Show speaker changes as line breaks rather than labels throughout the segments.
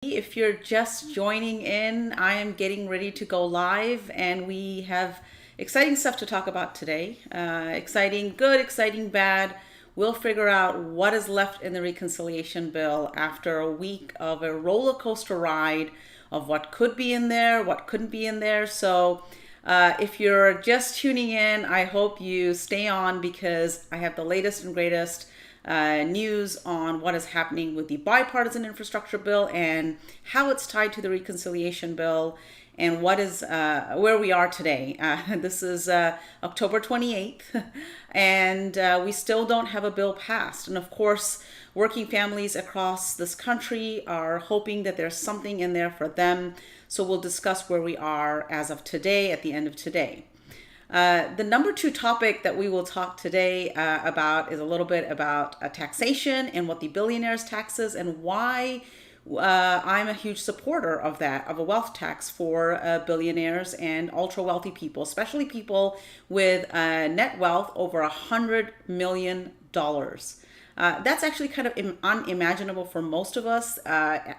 If you're just joining in, I am getting ready to go live, and we have exciting stuff to talk about today. Exciting good, exciting bad. We'll figure out what is left in the reconciliation bill after a week of a roller coaster ride of what could be in there, what couldn't be in there. So, if you're just tuning in, I hope you stay on because I have the latest and greatest news on what is happening with the bipartisan infrastructure bill and how it's tied to the reconciliation bill and what is where we are today. This is October 28th, and we still don't have a bill passed. And of course, working families across this country are hoping that there's something in there for them. So we'll discuss where we are as of today at the end of today. The number two topic that we will talk today about is a little bit about taxation and what the Billionaires Tax is and why I'm a huge supporter of that, of a wealth tax for billionaires and ultra wealthy people, especially people with net wealth over $100 million. That's actually kind of unimaginable for most of us.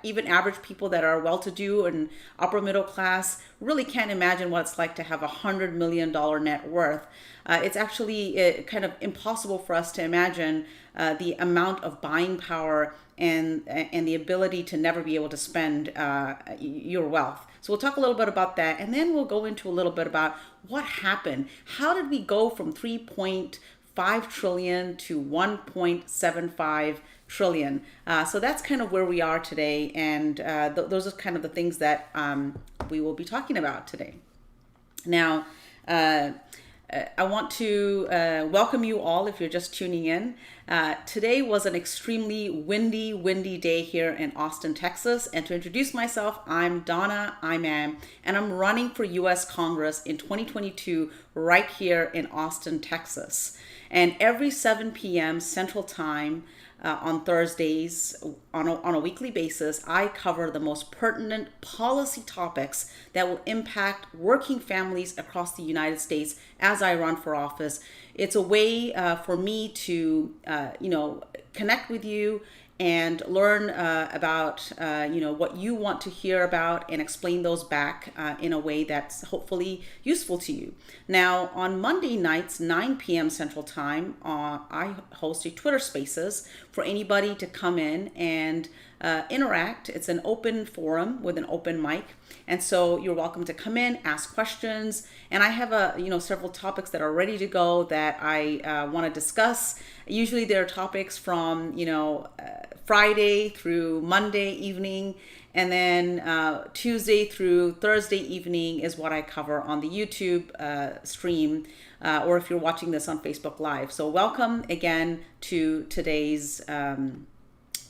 Even average people that are well-to-do and upper middle class really can't imagine what it's like to have $100 million net worth. It's actually kind of impossible for us to imagine the amount of buying power and the ability to never be able to spend your wealth. So we'll talk a little bit about that, and then we'll go into a little bit about what happened. How did we go from 3.5 trillion to 1.75 trillion. So that's kind of where we are today, and those are kind of the things that we will be talking about today. Now, I want to welcome you all if you're just tuning in. Today was an extremely windy day here in Austin, Texas. And to introduce myself, I'm Donna Iman, and I'm running for U.S. Congress in 2022 right here in Austin, Texas. And every 7 p.m. Central Time on Thursdays, on a weekly basis, I cover the most pertinent policy topics that will impact working families across the United States as I run for office. It's a way for me to, connect with you and learn about what you want to hear about and explain those back in a way that's hopefully useful to you. Now, on Monday nights, 9 p.m. Central Time, I host a Twitter Spaces for anybody to come in and interact. It's an open forum with an open mic. And so you're welcome to come in, ask questions, and I have several topics that are ready to go that I want to discuss. Usually there are topics from Friday through Monday evening, and then Tuesday through Thursday evening is what I cover on the YouTube stream, or if you're watching this on Facebook Live. So welcome again to today's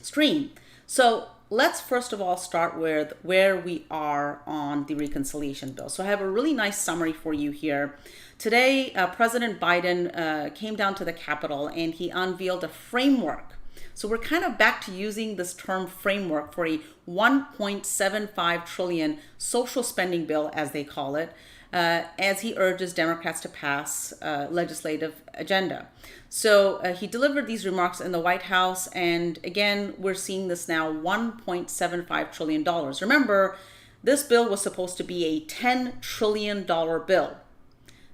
stream. So let's first of all start with where we are on the reconciliation bill. So I have a really nice summary for you here. Today, President Biden came down to the Capitol and he unveiled a framework. So we're kind of back to using this term framework for a 1.75 trillion social spending bill, as they call it, as he urges Democrats to pass legislative agenda. So he delivered these remarks in the White House, and again, we're seeing this now, $1.75 trillion. Remember, this bill was supposed to be a $10 trillion bill.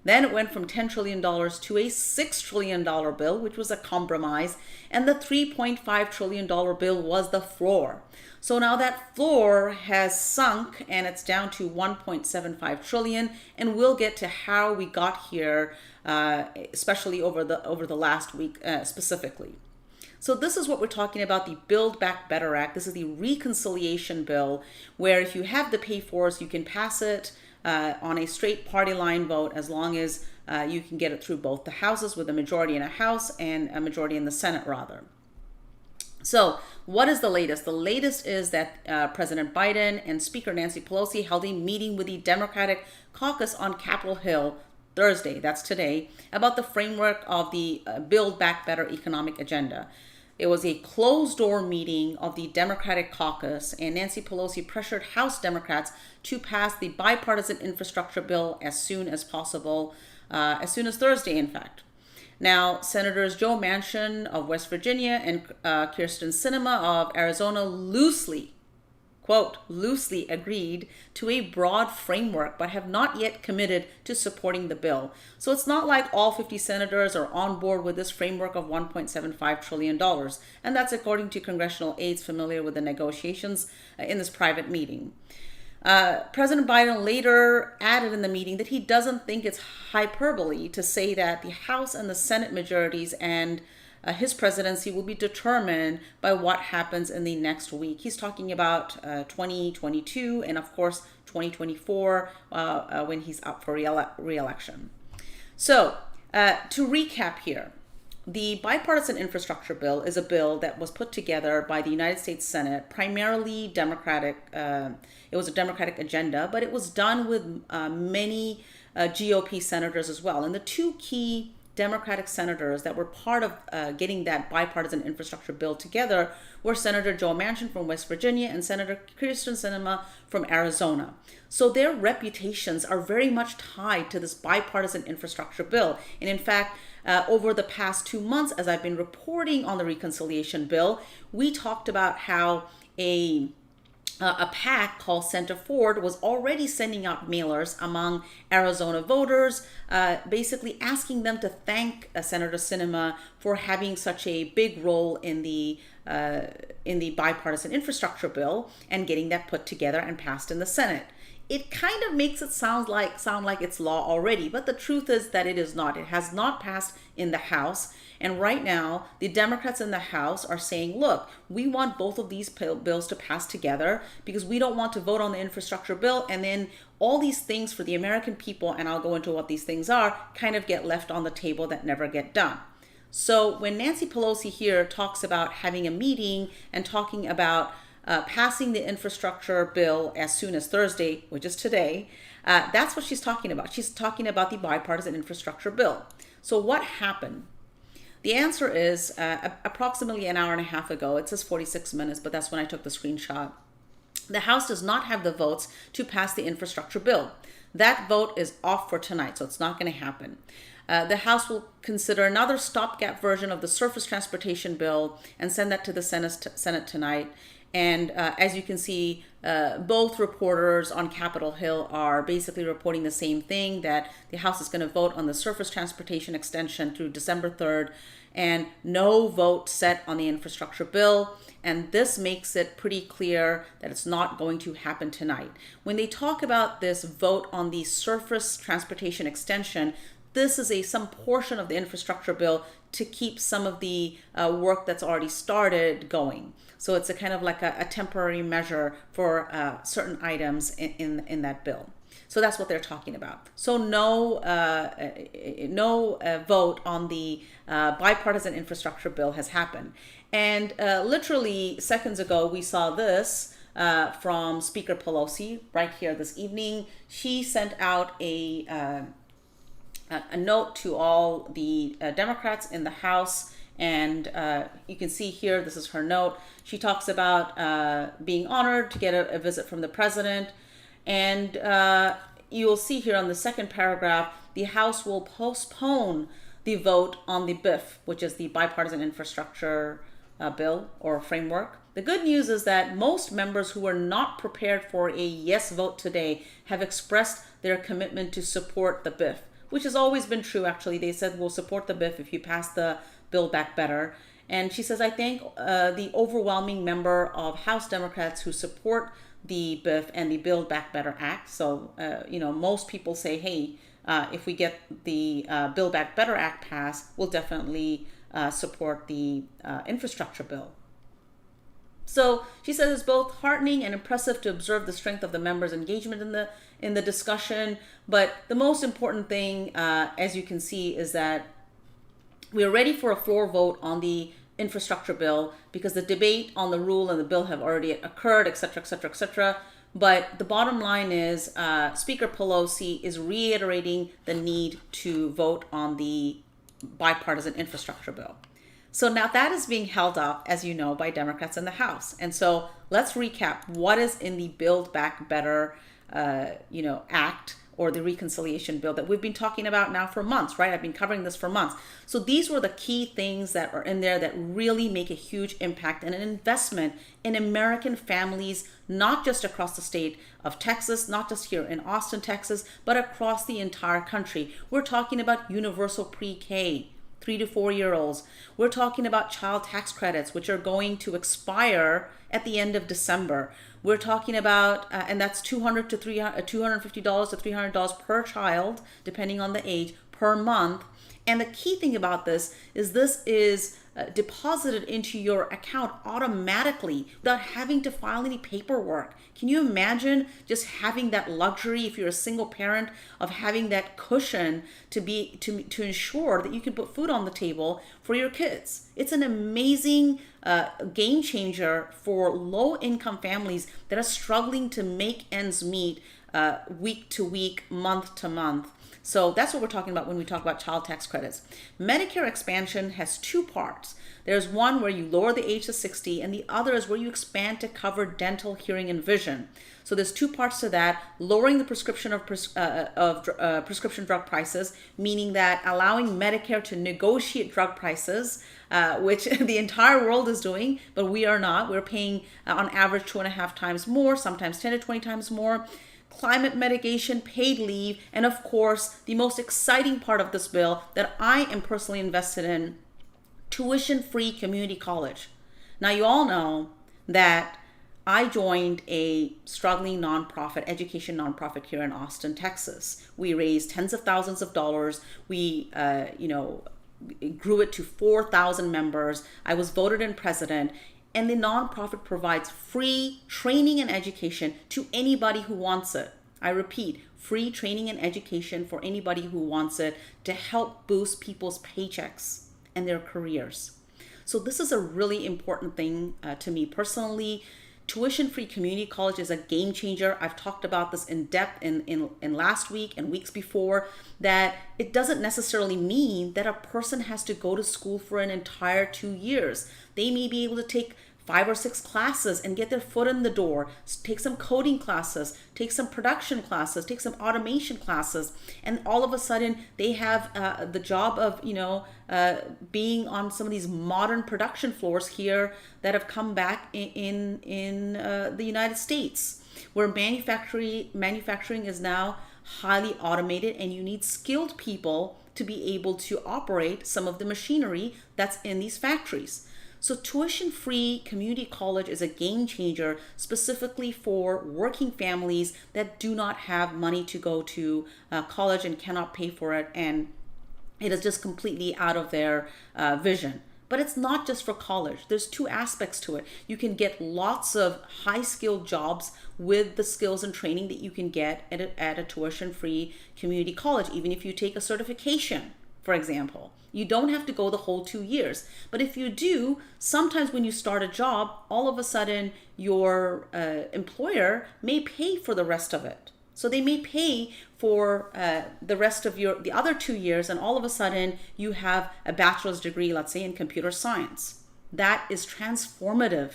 Then it went from $10 trillion to a $6 trillion bill, which was a compromise, and the $3.5 trillion bill was the floor. So now that floor has sunk and it's down to 1.75 trillion, and we'll get to how we got here, especially over the last week specifically. So this is what we're talking about, the Build Back Better Act. This is the reconciliation bill, where if you have the pay-fors, you can pass it on a straight party line vote as long as you can get it through both the houses with a majority in a House and a majority in the Senate, rather. So what is the latest? The latest is that President Biden and Speaker Nancy Pelosi held a meeting with the Democratic caucus on Capitol Hill Thursday, that's today, about the framework of the Build Back Better economic agenda. It was a closed-door meeting of the Democratic caucus, and Nancy Pelosi pressured House Democrats to pass the bipartisan infrastructure bill as soon as possible, as soon as Thursday, in fact. Now, Senators Joe Manchin of West Virginia and Kyrsten Sinema of Arizona loosely quote, loosely agreed to a broad framework, but have not yet committed to supporting the bill. So it's not like all 50 senators are on board with this framework of $1.75 trillion. And that's according to congressional aides familiar with the negotiations in this private meeting. President Biden later added in the meeting that he doesn't think it's hyperbole to say that the House and the Senate majorities and his presidency will be determined by what happens in the next week. He's talking about 2022 and, of course, 2024 when he's up for re-election. So to recap here, the bipartisan infrastructure bill is a bill that was put together by the United States Senate, primarily Democratic. It was a Democratic agenda, but it was done with many GOP senators as well. And the two key Democratic senators that were part of getting that bipartisan infrastructure bill together were Senator Joe Manchin from West Virginia and Senator Kyrsten Sinema from Arizona. So their reputations are very much tied to this bipartisan infrastructure bill. And in fact, over the past 2 months, as I've been reporting on the reconciliation bill, we talked about how a PAC called Center Forward was already sending out mailers among Arizona voters, basically asking them to thank Senator Sinema for having such a big role in the bipartisan infrastructure bill and getting that put together and passed in the Senate. It kind of makes it sound like it's law already, but the truth is that it is not. It has not passed in the House. And right now, the Democrats in the House are saying, look, we want both of these bills to pass together because we don't want to vote on the infrastructure bill and then all these things for the American people, and I'll go into what these things are, kind of get left on the table that never get done. So when Nancy Pelosi here talks about having a meeting and talking about passing the infrastructure bill as soon as Thursday, which is today, that's what she's talking about. She's talking about the bipartisan infrastructure bill. So what happened? The answer is approximately an hour and a half ago. It says 46 minutes, but that's when I took the screenshot. The House does not have the votes to pass the infrastructure bill. That vote is off for tonight, so it's not going to happen. The House will consider another stopgap version of the surface transportation bill and send that to the Senate tonight. And as you can see, both reporters on Capitol Hill are basically reporting the same thing, that the House is going to vote on the surface transportation extension through December 3rd and no vote set on the infrastructure bill. And this makes it pretty clear that it's not going to happen tonight. When they talk about this vote on the surface transportation extension, this is some portion of the infrastructure bill to keep some of the work that's already started going. So it's a kind of like a temporary measure for certain items in that bill. So that's what they're talking about. So no vote on the bipartisan infrastructure bill has happened. And literally seconds ago, we saw this from Speaker Pelosi right here this evening. She sent out a note to all the Democrats in the House. And you can see here, this is her note. She talks about being honored to get a visit from the president. And you will see here on the second paragraph, the House will postpone the vote on the BIF, which is the bipartisan infrastructure bill or framework. The good news is that most members who were not prepared for a yes vote today have expressed their commitment to support the BIF, which has always been true, actually. They said, we'll support the BIF if you pass the Build Back Better. And she says, I thank the overwhelming number of House Democrats who support the BIF and the Build Back Better Act. So, most people say, hey, if we get the Build Back Better Act passed, we'll definitely support the infrastructure bill. So she says it's both heartening and impressive to observe the strength of the members' engagement in the discussion. But the most important thing, as you can see, is that we are ready for a floor vote on the infrastructure bill because the debate on the rule and the bill have already occurred, et cetera, et cetera, et cetera. But the bottom line is Speaker Pelosi is reiterating the need to vote on the bipartisan infrastructure bill. So now that is being held up, as you know, by Democrats in the House. And so let's recap what is in the Build Back Better, Act or the reconciliation bill that we've been talking about now for months, right? I've been covering this for months. So these were the key things that are in there that really make a huge impact and an investment in American families, not just across the state of Texas, not just here in Austin, Texas, but across the entire country. We're talking about universal pre-K, 3 to 4 year olds. We're talking about child tax credits, which are going to expire at the end of December. We're talking about, and that's $250 to $300 per child, depending on the age, per month. And the key thing about this is deposited into your account automatically without having to file any paperwork. Can you imagine just having that luxury, if you're a single parent, of having that cushion to ensure that you can put food on the table for your kids? It's an amazing game changer for low income families that are struggling to make ends meet week to week, month to month. So that's what we're talking about when we talk about child tax credits. Medicare Expansion has two parts. There's one where you lower the age to 60, and the other is where you expand to cover dental, hearing, and vision. So there's two parts to that: lowering the prescription prescription drug prices, meaning that allowing Medicare to negotiate drug prices, which the entire world is doing, but we are not. We're paying on average 2.5 times more, sometimes 10 to 20 times more. Climate mitigation, paid leave, and of course, the most exciting part of this bill that I am personally invested in, tuition-free community college. Now, you all know that I joined a struggling education nonprofit here in Austin, Texas. We raised tens of thousands of dollars. We, grew it to 4,000 members. I was voted in president. And the nonprofit provides free training and education to anybody who wants it. I repeat, free training and education for anybody who wants it to help boost people's paychecks and their careers. So this is a really important thing to me personally. Tuition-free community college is a game changer. I've talked about this in depth in last week and weeks before, that it doesn't necessarily mean that a person has to go to school for an entire 2 years. They may be able to take 5 or 6 classes and get their foot in the door, take some coding classes, take some production classes, take some automation classes, and all of a sudden they have the job of being on some of these modern production floors here that have come back in the United States, where manufacturing is now highly automated, and you need skilled people to be able to operate some of the machinery that's in these factories. So tuition-free community college is a game changer specifically for working families that do not have money to go to college and cannot pay for it, and it is just completely out of their vision. But it's not just for college. There's two aspects to it. You can get lots of high-skilled jobs with the skills and training that you can get at a tuition-free community college, even if you take a certification, for example. You don't have to go the whole 2 years. But if you do, sometimes when you start a job, all of a sudden your employer may pay for the rest of it. So they may pay for the rest of the other 2 years, and all of a sudden you have a bachelor's degree, let's say in computer science. That is transformative.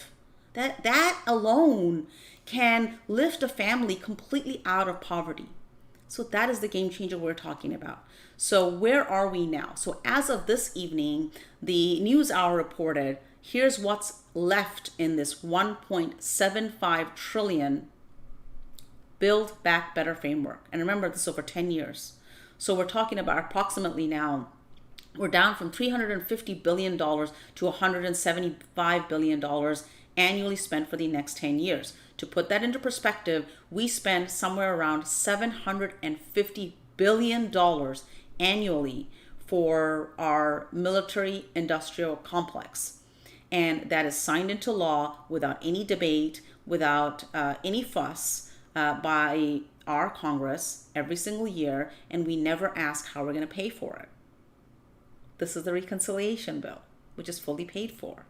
That alone can lift a family completely out of poverty. So that is the game changer we're talking about. So where are we now? So as of this evening, the NewsHour reported, here's what's left in this $1.75 trillion Build Back Better framework. And remember, this is over 10 years. So we're talking about approximately now, we're down from $350 billion to $175 billion annually spent for the next 10 years. To put that into perspective, we spend somewhere around $750 billion annually for our military industrial complex. And that is signed into law without any debate, without any fuss by our Congress every single year, and we never ask how we're going to pay for it. This is the reconciliation bill, which is fully paid for.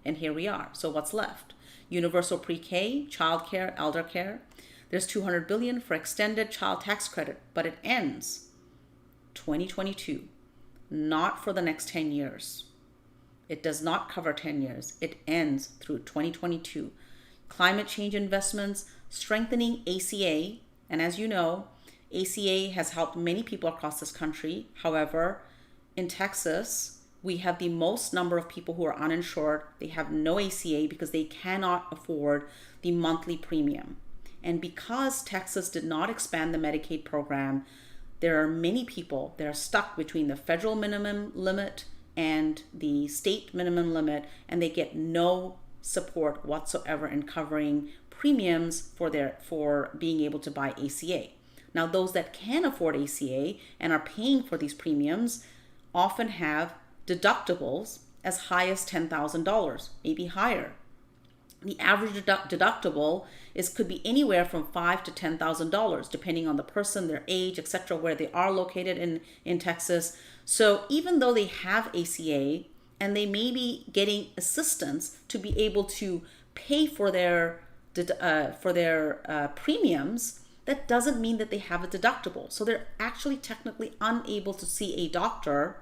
And here we are. So what's left? Universal pre-K, child care, elder care. There's $200 billion for extended child tax credit, but it ends 2022, not for the next 10 years. It does not cover 10 years. It ends through 2022. Climate change investments, strengthening ACA, and as you know, ACA has helped many people across this country. However, in Texas, we have the most number of people who are uninsured. They have no ACA because they cannot afford the monthly premium. And because Texas did not expand the Medicaid program, there are many people that are stuck between the federal minimum limit and the state minimum limit, and they get no support whatsoever in covering premiums for being able to buy ACA. Now, those that can afford ACA and are paying for these premiums often have deductibles as high as $10,000, maybe higher. The average deductible could be anywhere from $5,000 to $10,000, depending on the person, their age, etc., where they are located in Texas. So even though they have ACA and they may be getting assistance to be able to pay for their premiums, that doesn't mean that they have a deductible. So they're actually technically unable to see a doctor.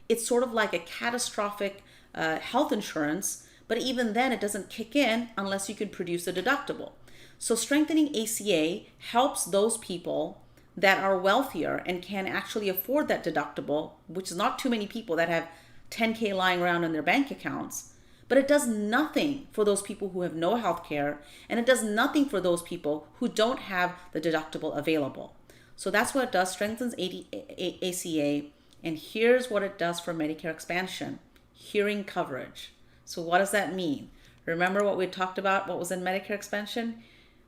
It's sort of like a catastrophic health insurance, but even then it doesn't kick in unless you can produce a deductible. So strengthening ACA helps those people that are wealthier and can actually afford that deductible, which is not too many people that have $10K lying around in their bank accounts. But it does nothing for those people who have no health care, and it does nothing for those people who don't have the deductible available. So that's what it does, strengthens ACA, and here's what it does for Medicare Expansion, hearing coverage. So what does that mean? Remember what we talked about, what was in Medicare Expansion?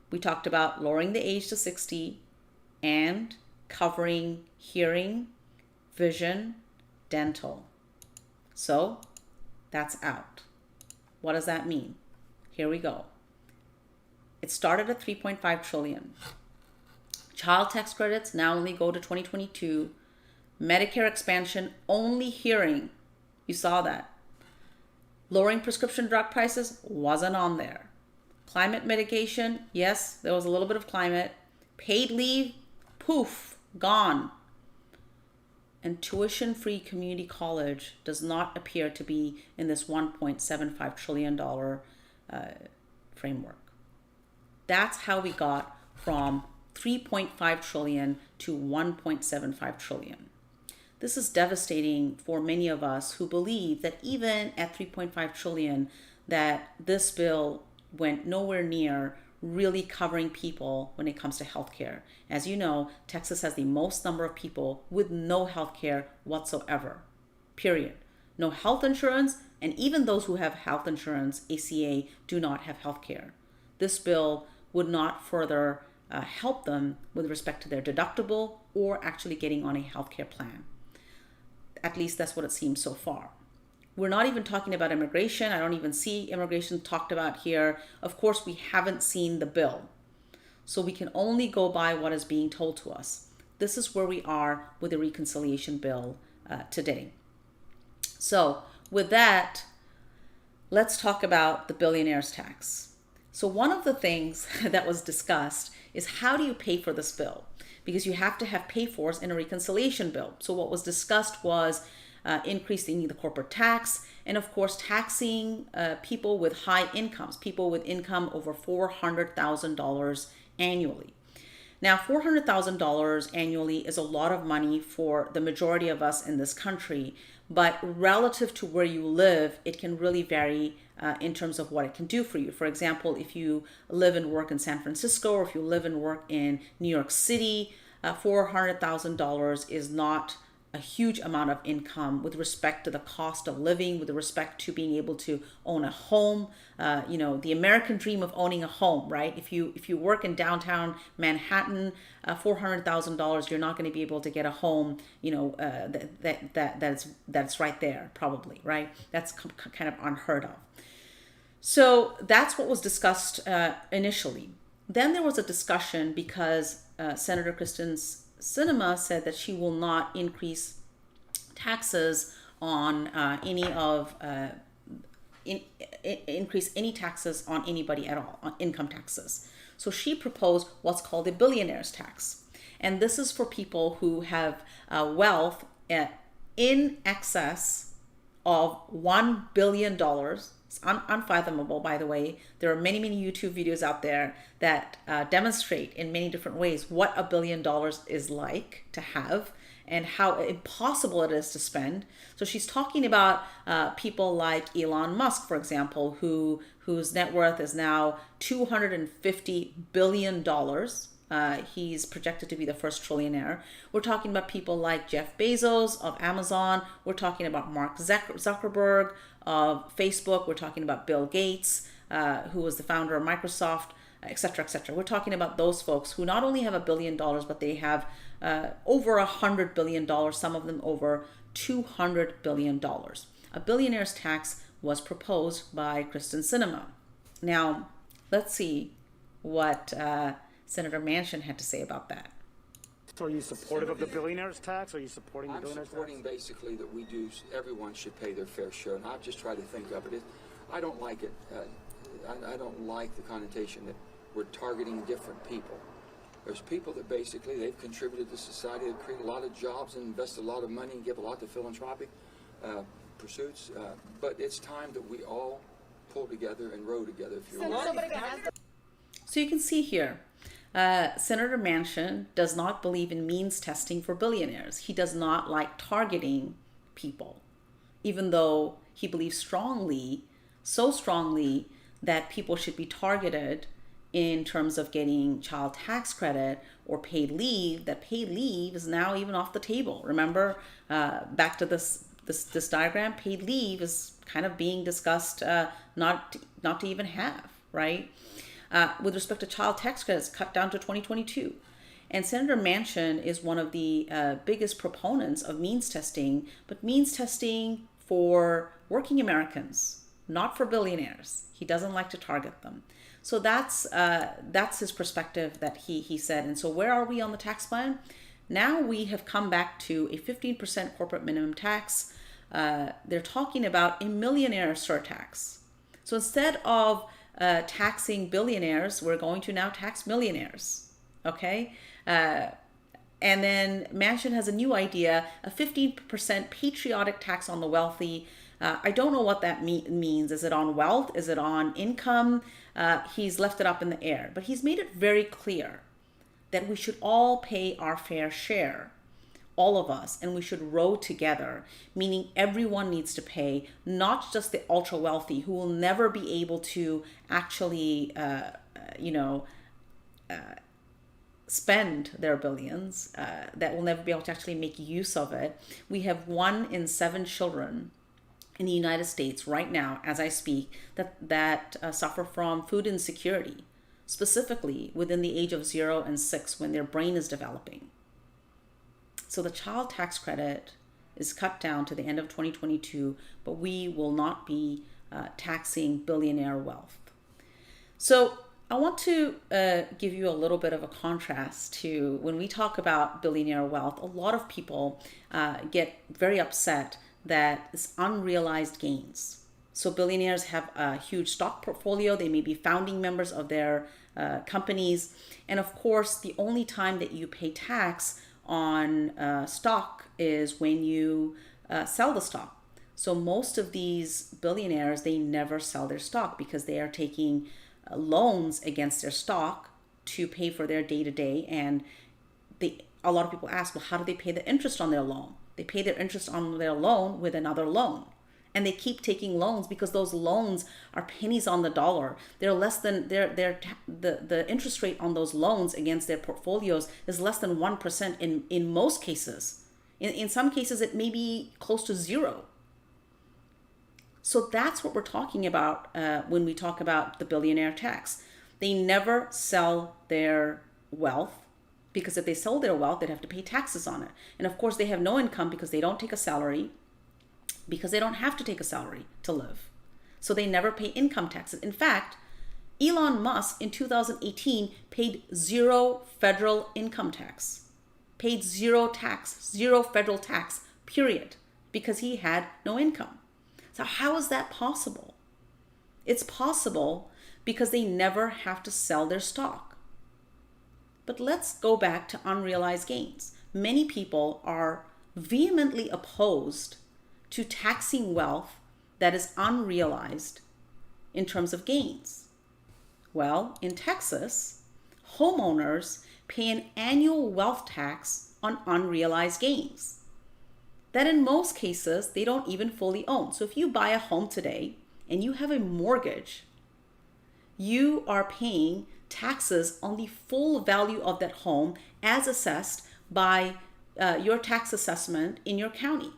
We talked about lowering the age to 60 and covering hearing, vision, dental. So that's out. What does that mean? Here we go. It started at $3.5 trillion. Child tax credits now only go to 2022. Medicare Expansion only hearing. You saw that. Lowering prescription drug prices wasn't on there. Climate mitigation, yes, there was a little bit of climate. Paid leave, poof, gone. And tuition-free community college does not appear to be in this $1.75 trillion framework. That's how we got from $3.5 trillion to $1.75 trillion. This is devastating for many of us who believe that even at $3.5 trillion, that this bill went nowhere near really covering people when it comes to healthcare. As you know, Texas has the most number of people with no healthcare whatsoever, period. No health insurance, and even those who have health insurance, ACA, do not have healthcare. This bill would not further help them with respect to their deductible or actually getting on a healthcare plan. At least that's what it seems so far. We're not even talking about immigration. I don't even see immigration talked about here. Of course, we haven't seen the bill. So we can only go by what is being told to us. This is where we are with the reconciliation bill today. So with that, let's talk about the Billionaires Tax. So one of the things that was discussed is how do you pay for this bill? Because you have to have pay-fors in a reconciliation bill. So what was discussed was increasing the corporate tax, and of course taxing people with high incomes, people with income over $400,000 annually. Now, $400,000 annually is a lot of money for the majority of us in this country, but relative to where you live, it can really vary in terms of what it can do for you. For example, if you live and work in San Francisco, or if you live and work in New York City, $400,000 is not a huge amount of income with respect to the cost of living, with respect to being able to own a home. The American dream of owning a home, right? If you work in downtown Manhattan, $400,000, you're not going to be able to get a home. That's right there, probably, right? That's kind of unheard of. So that's what was discussed initially. Then there was a discussion because Senator Kristen Sinema said that she will not increase taxes on increase any taxes on anybody at all, on income taxes. So she proposed what's called a Billionaires Tax. And this is for people who have wealth in excess of $1 billion It's unfathomable, by the way. There are many, many YouTube videos out there that demonstrate in many different ways what $1 billion is like to have and how impossible it is to spend. So she's talking about people like Elon Musk, for example, whose net worth is now $250 billion. He's projected to be the first trillionaire. We're talking about people like Jeff Bezos of Amazon. We're talking about Mark Zuckerberg of Facebook. We're talking about Bill Gates, who was the founder of Microsoft, et cetera, et cetera. We're talking about those folks who not only have $1 billion, but they have over $100 billion, some of them over $200 billion. A billionaire's tax was proposed by Kristen Sinema. Now, let's see what Senator Manchin had to say about that.
So are you supportive of the billionaire's tax? Are you supporting the billionaire's tax?
I'm supporting basically that everyone should pay their fair share. And I've just tried to think of it. I don't like it. I don't like the connotation that we're targeting different people. There's people that basically they've contributed to society, they've created a lot of jobs and invested a lot of money and give a lot to philanthropic pursuits. But it's time that we all pull together and row together, if you will.
So you can see here, Senator Manchin does not believe in means testing for billionaires. He does not like targeting people, even though he believes strongly, so strongly, that people should be targeted in terms of getting child tax credit or paid leave. That paid leave is now even off the table. Remember, back to this diagram, paid leave is kind of being discussed not to even have, right? With respect to child tax credits, cut down to 2022. And Senator Manchin is one of the biggest proponents of means testing, but means testing for working Americans, not for billionaires. He doesn't like to target them. So that's his perspective that he said. And so where are we on the tax plan? Now we have come back to a 15% corporate minimum tax. They're talking about a millionaire surtax. So instead of taxing billionaires, we're going to now tax millionaires. Okay? And then Manchin has a new idea, a 15% patriotic tax on the wealthy. I don't know what that means. Is it on wealth? Is it on income? He's left it up in the air. But he's made it very clear that we should all pay our fair share, all of us, and we should row together, meaning everyone needs to pay, not just the ultra wealthy who will never be able to actually, spend their billions, that will never be able to actually make use of it. We have 1 in 7 children in the United States right now, as I speak, that suffer from food insecurity, specifically within the age of 0 and 6 when their brain is developing. So the child tax credit is cut down to the end of 2022, but we will not be taxing billionaire wealth. So I want to give you a little bit of a contrast to when we talk about billionaire wealth. A lot of people get very upset that it's unrealized gains. So billionaires have a huge stock portfolio. They may be founding members of their companies. And of course, the only time that you pay tax on stock is when you sell the stock. So most of these billionaires, they never sell their stock because they are taking loans against their stock to pay for their day-to-day. And a lot of people ask, well, how do they pay the interest on their loan? They pay their interest on their loan with another loan. And they keep taking loans because those loans are pennies on the dollar. They're less than the interest rate on those loans against their portfolios is less than 1% in most cases. In some cases, it may be close to 0. So that's what we're talking about when we talk about the billionaire tax. They never sell their wealth, because if they sell their wealth, they'd have to pay taxes on it. And of course, they have no income because they don't take a salary, because they don't have to take a salary to live. So they never pay income taxes. In fact, Elon Musk in 2018 paid 0 federal income tax, paid 0 tax, 0 federal tax, period, because he had no income. So how is that possible? It's possible because they never have to sell their stock. But let's go back to unrealized gains. Many people are vehemently opposed to taxing wealth that is unrealized in terms of gains? Well, in Texas, homeowners pay an annual wealth tax on unrealized gains that in most cases they don't even fully own. So if you buy a home today and you have a mortgage, you are paying taxes on the full value of that home as assessed by your tax assessment in your county.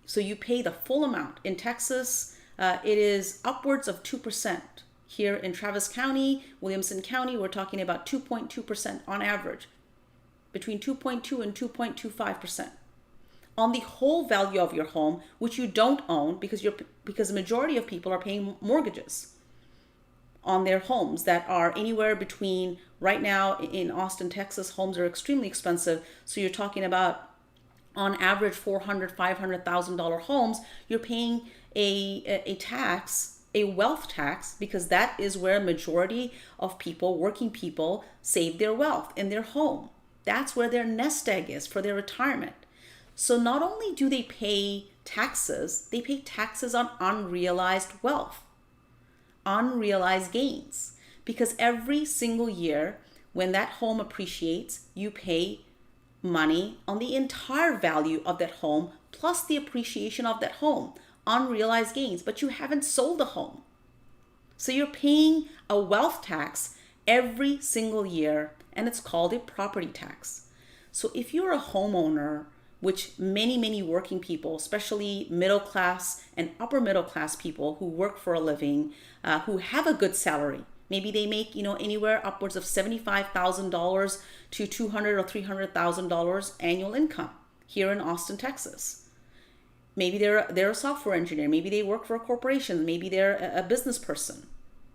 So you pay the full amount. In Texas, it is upwards of 2%. Here in Travis County, Williamson County, we're talking about 2.2% on average, between 2.2 and 2.25% on the whole value of your home, which you don't own because the majority of people are paying mortgages on their homes that are anywhere between, right now in Austin, Texas, homes are extremely expensive. So you're talking about on average $400,000, $500,000 homes, you're paying a tax, a wealth tax, because that is where a majority of people, working people, save their wealth in their home. That's where their nest egg is for their retirement. So not only do they pay taxes, they pay taxes on unrealized wealth, unrealized gains, because every single year when that home appreciates, you pay money on the entire value of that home plus the appreciation of that home, unrealized gains, but you haven't sold the home. So you're paying a wealth tax every single year, and it's called a property tax. So if you're a homeowner, which many working people, especially middle class and upper middle class people who work for a living, who have a good salary, maybe they make anywhere upwards of $75,000 to $200,000 or $300,000 annual income here in Austin, Texas. Maybe they're a software engineer. Maybe they work for a corporation. Maybe they're a business person,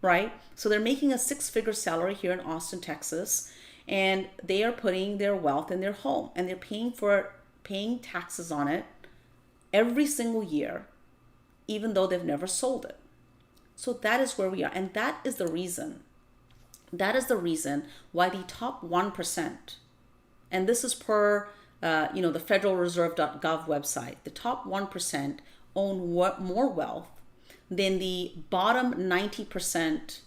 right? So they're making a 6-figure salary here in Austin, Texas, and they are putting their wealth in their home, and they're paying taxes on it every single year, even though they've never sold it. So that is where we are, and that is the reason. That is the reason why the top 1%, and this is per the federalreserve.gov website, the top 1% own more wealth than the bottom 90%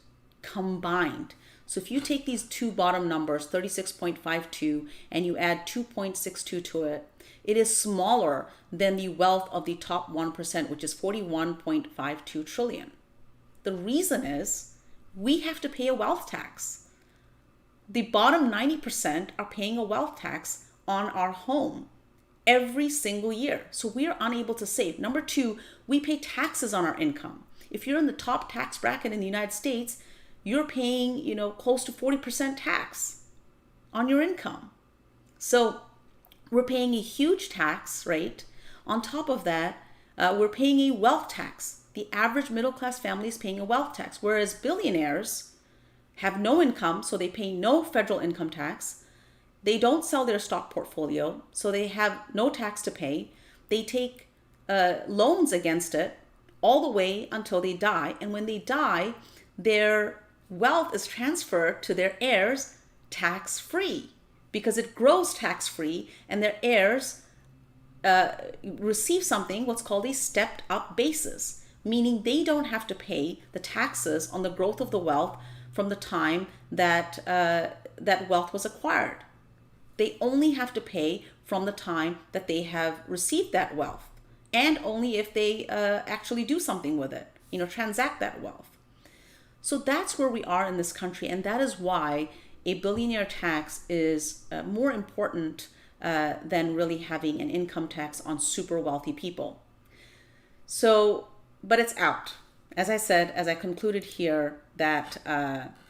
combined. So if you take these two bottom numbers, 36.52, and you add 2.62 to it, it is smaller than the wealth of the top 1%, which is 41.52 trillion. The reason is we have to pay a wealth tax. The bottom 90% are paying a wealth tax on our home every single year. So we are unable to save. Number two, we pay taxes on our income. If you're in the top tax bracket in the United States, you're paying, close to 40% tax on your income. So we're paying a huge tax rate. On top of that, we're paying a wealth tax. The average middle class family is paying a wealth tax, whereas billionaires have no income, so they pay no federal income tax. They don't sell their stock portfolio, so they have no tax to pay. They take loans against it all the way until they die. And when they die, their wealth is transferred to their heirs tax-free, because it grows tax-free, and their heirs receive something, what's called a stepped-up basis, meaning they don't have to pay the taxes on the growth of the wealth from the time that that wealth was acquired. They only have to pay from the time that they have received that wealth, and only if they actually do something with it, transact that wealth. So that's where we are in this country, and that is why a billionaire tax is more important than really having an income tax on super wealthy people. So, but it's out. As I said, as I concluded here, that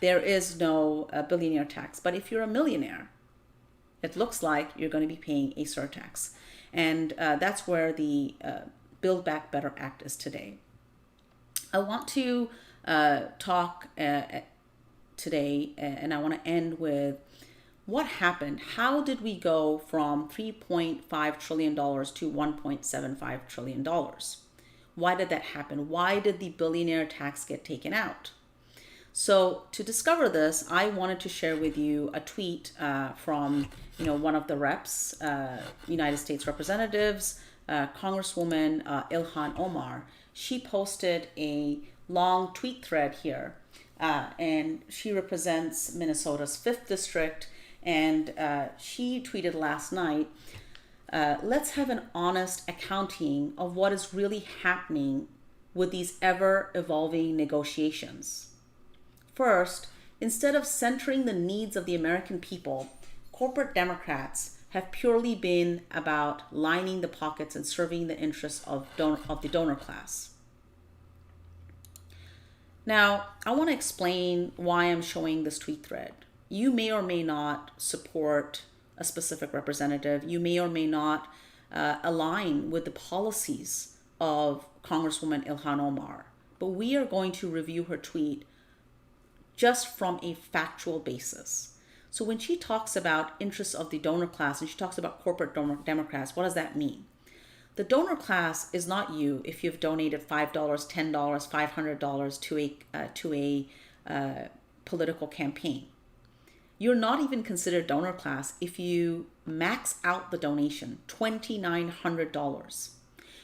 there is no billionaire tax. But if you're a millionaire, it looks like you're going to be paying a surtax. And that's where the Build Back Better Act is today. I want to talk today, and I want to end with what happened. How did we go from $3.5 trillion to $1.75 trillion? Why did that happen? Why did the billionaire tax get taken out? So to discover this, I wanted to share with you a tweet from one of the reps, United States Representatives, Congresswoman Ilhan Omar. She posted a long tweet thread here. And she represents Minnesota's 5th district. And she tweeted last night, let's have an honest accounting of what is really happening with these ever-evolving negotiations. First, instead of centering the needs of the American people, corporate Democrats have purely been about lining the pockets and serving the interests of the donor class. Now, I want to explain why I'm showing this tweet thread. You may or may not support a specific representative. You may or may not align with the policies of Congresswoman Ilhan Omar. But we are going to review her tweet just from a factual basis. So when she talks about interests of the donor class and she talks about corporate Democrats, what does that mean? The donor class is not you if you've donated $5, $10, $500 to a political campaign. You're not even considered donor class if you max out the donation, $2,900.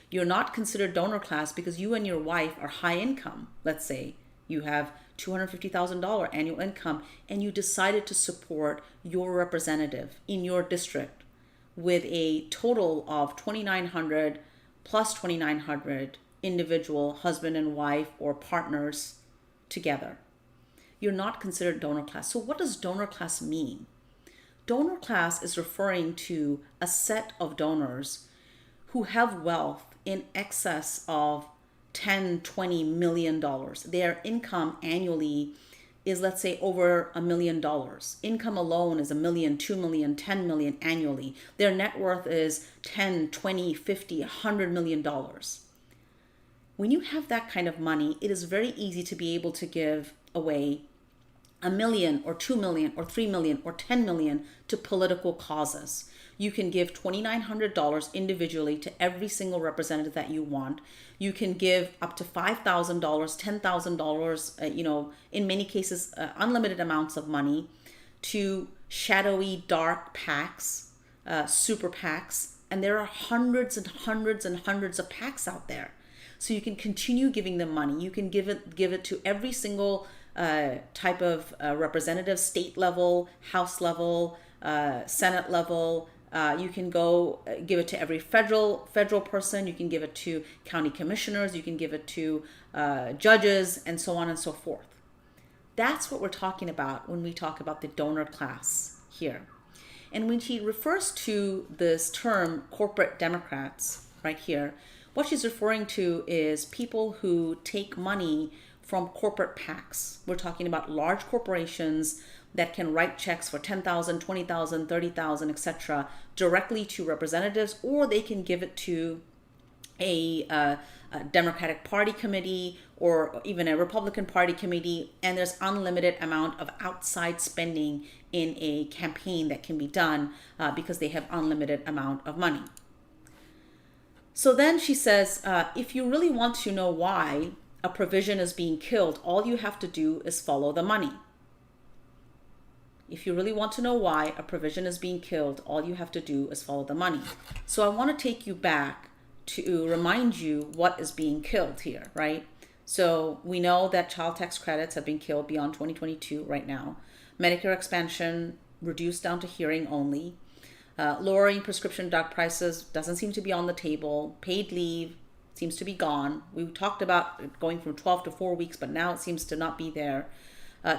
You're not considered donor class because you and your wife are high income. Let's say you have $250,000 annual income and you decided to support your representative in your district with a total of $2,900 plus $2,900 individual husband and wife or partners together. You're not considered donor class. So what does donor class mean? Donor class is referring to a set of donors who have wealth in excess of $10-20 million. Their income annually is, let's say, over $1 million. Income alone is $1 million, $2 million, $10 million annually. Their net worth is $10, $20, $50, $100 million. When you have that kind of money, it is very easy to be able to give away $1 million or $2 million or $3 million or $10 million to political causes. You can give $2,900 individually to every single representative that you want. You can give up to $5,000, $10,000, in many cases, unlimited amounts of money to shadowy, dark PACs, super PACs. And there are hundreds and hundreds and hundreds of PACs out there. So you can continue giving them money. You can give it to every single type of representative, state level, House level, Senate level. You can go give it to every federal person. You can give it to county commissioners. You can give it to judges, and so on and so forth. That's what we're talking about when we talk about the donor class here. And when she refers to this term, corporate Democrats, right here, what she's referring to is people who take money from corporate PACs. We're talking about large corporations that can write checks for $10,000, $20,000, $30,000, etc., directly to representatives, or they can give it to a Democratic Party committee or even a Republican Party committee, and there's unlimited amount of outside spending in a campaign that can be done because they have unlimited amount of money. So then she says, if you really want to know why a provision is being killed, all you have to do is follow the money. If you really want to know why a provision is being killed, all you have to do is follow the money. So I want to take you back to remind you what is being killed here, right? So we know that child tax credits have been killed beyond 2022 right now. Medicare expansion reduced down to hearing only. Lowering prescription drug prices doesn't seem to be on the table. Paid leave seems to be gone. We talked about it going from 12 to 4 weeks, but now it seems to not be there.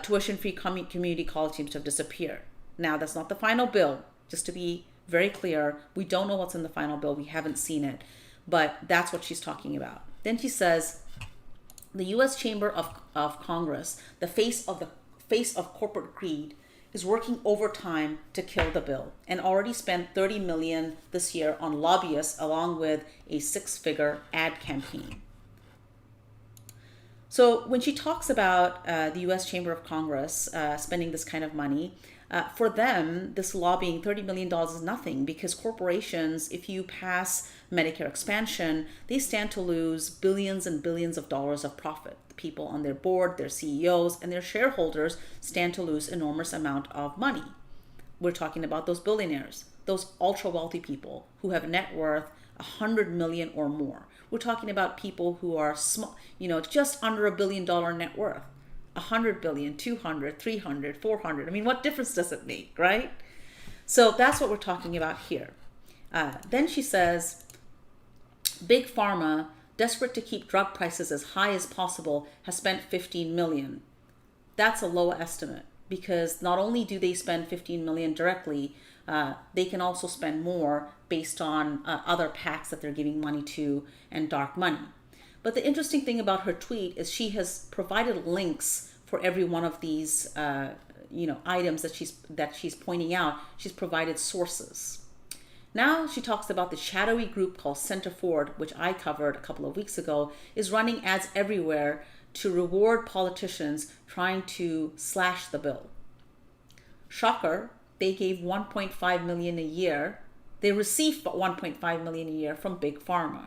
Tuition-free community college seems to have disappeared. Now, that's not the final bill. Just to be very clear, we don't know what's in the final bill. We haven't seen it, but that's what she's talking about. Then she says, the U.S. Chamber of Congress, the face of corporate greed, is working overtime to kill the bill and already spent $30 million this year on lobbyists along with a 6-figure ad campaign. So when she talks about the U.S. Chamber of Congress spending this kind of money, for them, this lobbying $30 million is nothing because corporations, if you pass Medicare expansion, they stand to lose billions and billions of dollars of profit. The people on their board, their CEOs, and their shareholders stand to lose enormous amount of money. We're talking about those billionaires, those ultra wealthy people who have net worth 100 million or more. We're talking about people who are small, just under $1 billion net worth. 100 billion, 200, 300, 400. I mean, what difference does it make, right? So that's what we're talking about here. Then she says, Big Pharma, desperate to keep drug prices as high as possible, has spent 15 million. That's a low estimate, because not only do they spend 15 million directly, they can also spend more based on other PACs that they're giving money to and dark money. But the interesting thing about her tweet is she has provided links for every one of these items that she's pointing out. She's provided sources. Now she talks about the shadowy group called Center Forward, which I covered a couple of weeks ago, is running ads everywhere to reward politicians trying to slash the bill. Shocker, they gave 1.5 million a year. They received 1.5 million a year from Big Pharma.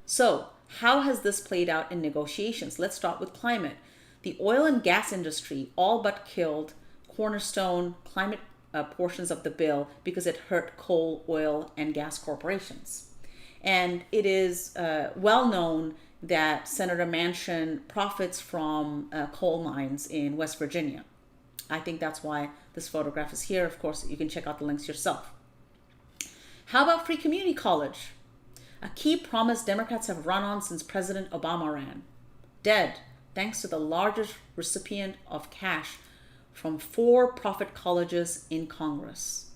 So how has this played out in negotiations? Let's start with climate. The oil and gas industry all but killed cornerstone climate portions of the bill because it hurt coal, oil, and gas corporations. And it is well known that Senator Manchin profits from coal mines in West Virginia. I think that's why this photograph is here. Of course, you can check out the links yourself. How about free community college? A key promise Democrats have run on since President Obama ran. Dead, thanks to the largest recipient of cash from for-profit colleges in Congress.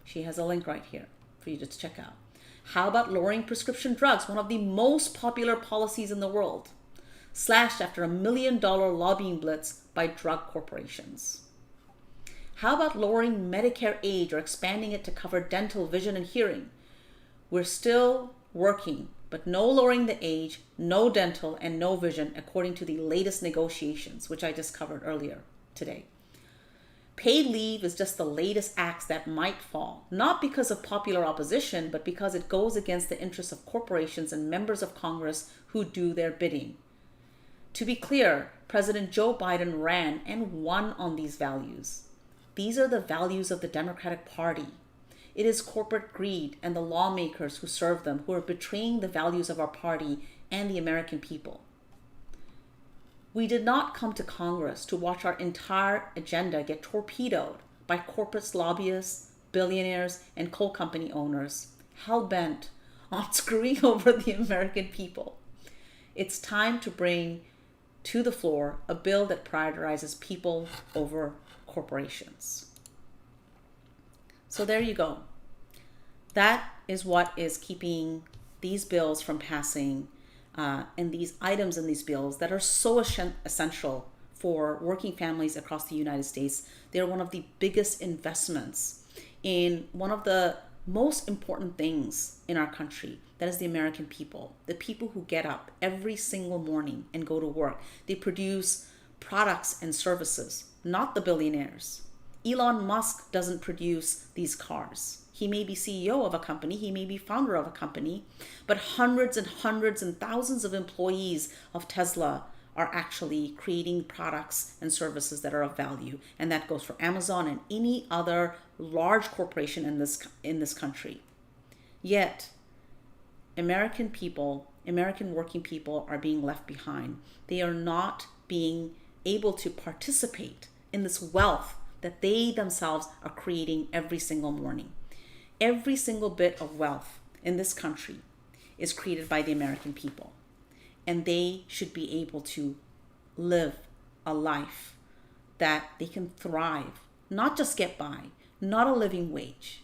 She has a link right here for you to check out. How about lowering prescription drugs, one of the most popular policies in the world, slashed after $1 million lobbying blitz by drug corporations? How about lowering Medicare age or expanding it to cover dental, vision, and hearing? We're still working, but no lowering the age, no dental, and no vision, according to the latest negotiations, which I just covered earlier today. Paid leave is just the latest axe that might fall, not because of popular opposition, but because it goes against the interests of corporations and members of Congress who do their bidding. To be clear, President Joe Biden ran and won on these values. These are the values of the Democratic Party. It is corporate greed and the lawmakers who serve them who are betraying the values of our party and the American people. We did not come to Congress to watch our entire agenda get torpedoed by corporate lobbyists, billionaires, and coal company owners, hell-bent on screwing over the American people. It's time to bring to the floor a bill that prioritizes people over corporations. So there you go. That is what is keeping these bills from passing, and these items in these bills that are so essential for working families across the United States. They're one of the biggest investments in one of the most important things in our country. That is the American people, the people who get up every single morning and go to work. They produce products and services, not the billionaires. Elon Musk doesn't produce these cars. He may be CEO of a company, he may be founder of a company, but hundreds and thousands of employees of Tesla are actually creating products and services that are of value. And that goes for Amazon and any other large corporation in this country. Yet, American people, American working people are being left behind. They are not being able to participate in this wealth that they themselves are creating every single morning. Every single bit of wealth in this country is created by the American people. And they should be able to live a life that they can thrive, not just get by, not a living wage,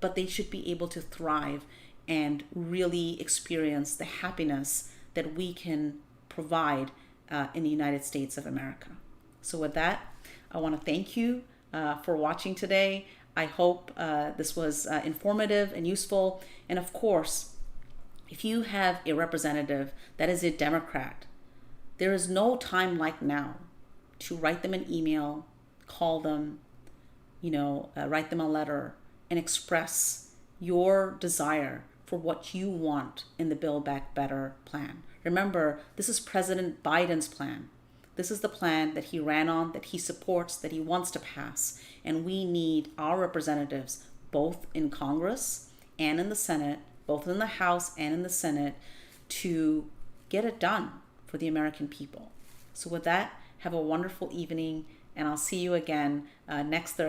but they should be able to thrive and really experience the happiness that we can provide in the United States of America. So with that, I want to thank you for watching today. I hope this was informative and useful. And of course, if you have a representative that is a Democrat, there is no time like now to write them an email, call them, write them a letter, and express your desire for what you want in the Build Back Better plan. Remember, this is President Biden's plan. This is the plan that he ran on, that he supports, that he wants to pass. And we need our representatives, both in Congress and in the Senate, both in the House and in the Senate, to get it done for the American people. So with that, have a wonderful evening, and I'll see you again next Thursday.